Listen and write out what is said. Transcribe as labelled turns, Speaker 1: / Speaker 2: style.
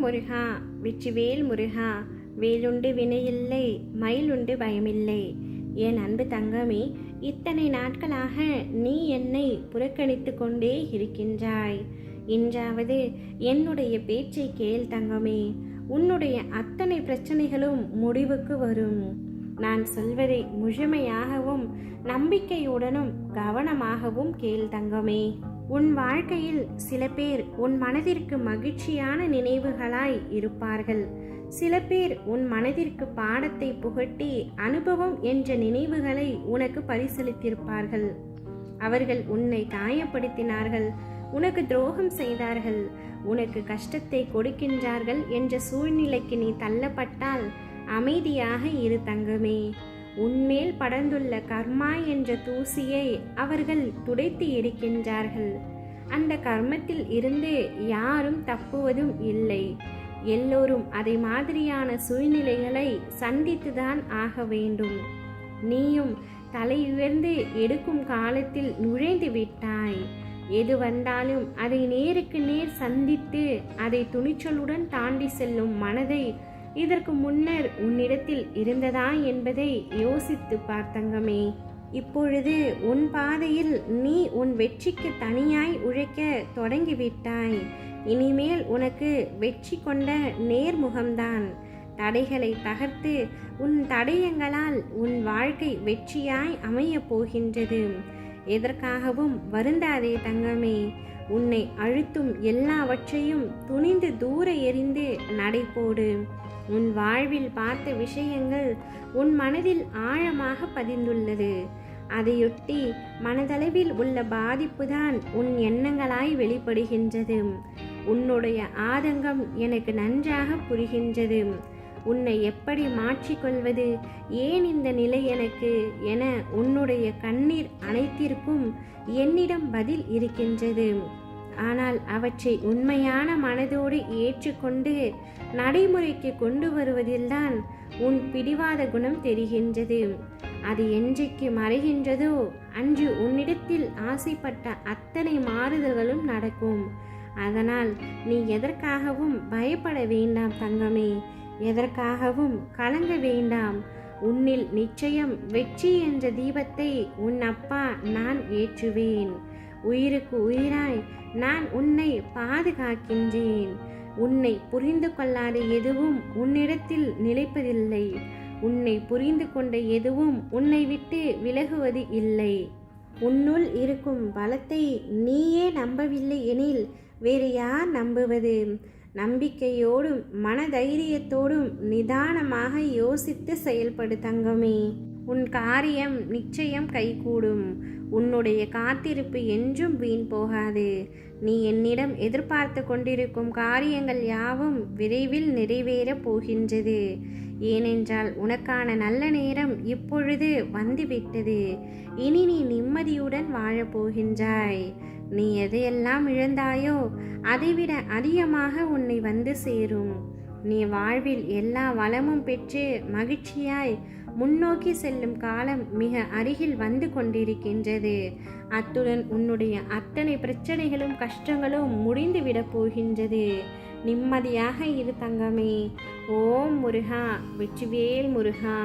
Speaker 1: முருகா, வெற்றிவேல் முருகா, வேலுண்டு வினையில்லை, மயிலுண்டு பயமில்லை. என் அன்பு தங்கமே, இத்தனை நாட்களாக நீ என்னை புறக்கணித்து கொண்டே இருக்கின்றாய். இன்றாவது என்னுடைய பேச்சை கேள் தங்கமே. உன்னுடைய அத்தனை பிரச்சனைகளும் முடிவுக்கு வரும். நான் சொல்வதை முழுமையாகவும் நம்பிக்கையுடனும் கவனமாகவும் கேள் தங்கமே. உன் வாழ்க்கையில் சில பேர் உன் மனதிற்கு மகிழ்ச்சியான நினைவுகளாய் இருப்பார்கள். சில பேர் உன் மனதிற்கு பாடத்தை புகட்டி அனுபவம் என்ற நினைவுகளை உனக்கு பரிசளித்திருப்பார்கள். அவர்கள் உன்னை காயப்படுத்தினார்கள், உனக்கு துரோகம் செய்தார்கள், உனக்கு கஷ்டத்தை கொடுக்கின்றார்கள் என்ற சூழ்நிலைக்கு நீ தள்ளப்பட்டால் அமைதியாக இரு தங்கமே. உன்மேல் படர்ந்துள்ள கர்மா என்ற தூசியை அவர்கள் துடைத்து எடுக்கின்றார்கள். அந்த கர்மத்தில் இருந்து யாரும் தப்புவதும் இல்லை. எல்லோரும் அதை மாதிரியான சூழ்நிலைகளை சந்தித்துதான் ஆக வேண்டும். நீயும் தலை உயர்ந்து எடுக்கும் காலத்தில் நுழைந்து விட்டாய். எது வந்தாலும் அதை நேருக்கு நேர் சந்தித்து அதை துணிச்சலுடன் தாண்டி செல்லும் மனதை இதற்கு முன்னர் உன்னிடத்தில் இருந்ததா என்பதை யோசித்து பார்த்தங்கமே. இப்பொழுது உன் பாதையில் நீ உன் வெற்றிக்கு தனியாய் உழைக்க தொடங்கிவிட்டாய். இனிமேல் உனக்கு வெற்றி கொண்ட நேர்முகம்தான். தடைகளை தகர்த்து உன் தடயங்களால் உன் வாழ்க்கை வெற்றியாய் அமையப் போகின்றது. எதற்காகவும் வருந்தாதே தங்கமே. உன்னை அழுத்தும் எல்லாவற்றையும் துணிந்து தூர எறிந்து நடைபோடு. உன் வாழ்வில் பார்த்த விஷயங்கள் உன் மனதில் ஆழமாக பதிந்துள்ளது. அதையொட்டி மனதளவில் உள்ள பாதிப்புதான் உன் எண்ணங்களாய் வெளிப்படுகின்றது. உன்னுடைய ஆதங்கம் எனக்கு நன்றாக புரிகின்றது. உன்னை எப்படி மாற்றிக்கொள்வது, ஏன் இந்த நிலை எனக்கு என உன்னுடைய கண்ணீர் அனைத்திற்கும் என்னிடம் பதில் இருக்கின்றது. ஆனால் அவற்றை உண்மையான மனதோடு ஏற்றுக்கொண்டு நடைமுறைக்கு கொண்டு வருவதில்தான் உன் பிடிவாத குணம் தெரிகின்றது. அது என்றைக்கு மறைகின்றதோ அன்று உன்னிடத்தில் ஆசைப்பட்ட அத்தனை மாறுதல்களும் நடக்கும். அதனால் நீ எதற்காகவும் பயப்பட வேண்டாம் தங்கமே. எதற்காகவும் கலங்க வேண்டாம். உன்னில் நிச்சயம் வெற்றி என்ற தீபத்தை உன் அப்பா நான் ஏற்றுவேன். உயிருக்கு உயிராய் நான் உன்னை பாதுகாக்கின்றேன். உன்னை புரிந்து கொள்ளாத எதுவும் உன்னிடத்தில் நிலைப்பதில்லை. உன்னை புரிந்து கொண்ட எதுவும் உன்னை விட்டு விலகுவது இல்லை. உன்னுள் இருக்கும் பலத்தை நீயே நம்பவில்லை எனில் வேறு யார் நம்புவது? நம்பிக்கையோடும் மனதைரியத்தோடும் நிதானமாக யோசித்து செயல்படு தங்கமே. உன் காரியம் நிச்சயம் கைகூடும். உன்னுடைய காத்திருப்பு என்றும் வீண் போகாது. நீ என்னிடம் எதிர்பார்த்து கொண்டிருக்கும் காரியங்கள் யாவும் விரைவில் நிறைவேறப் போகின்றது. ஏனென்றால் உனக்கான நல்ல நேரம் இப்பொழுது வந்துவிட்டது. இனி நீ நிம்மதியுடன் வாழப்போகின்றாய். நீ எதையெல்லாம் இழந்தாயோ அதைவிட அதிகமாக உன்னை வந்து சேரும். நீ வாழ்வில் எல்லா வளமும் பெற்று மகிழ்ச்சியாய் முன்னோக்கி செல்லும் காலம் மிக அருகில் வந்து கொண்டிருக்கின்றது. அத்துடன் உன்னுடைய அத்தனை பிரச்சனைகளும் கஷ்டங்களும் முடிந்துவிடப் போகின்றது. நிம்மதியாக இரு தங்கமே. ஓம் முருகா, வெற்றிவேல் முருகா.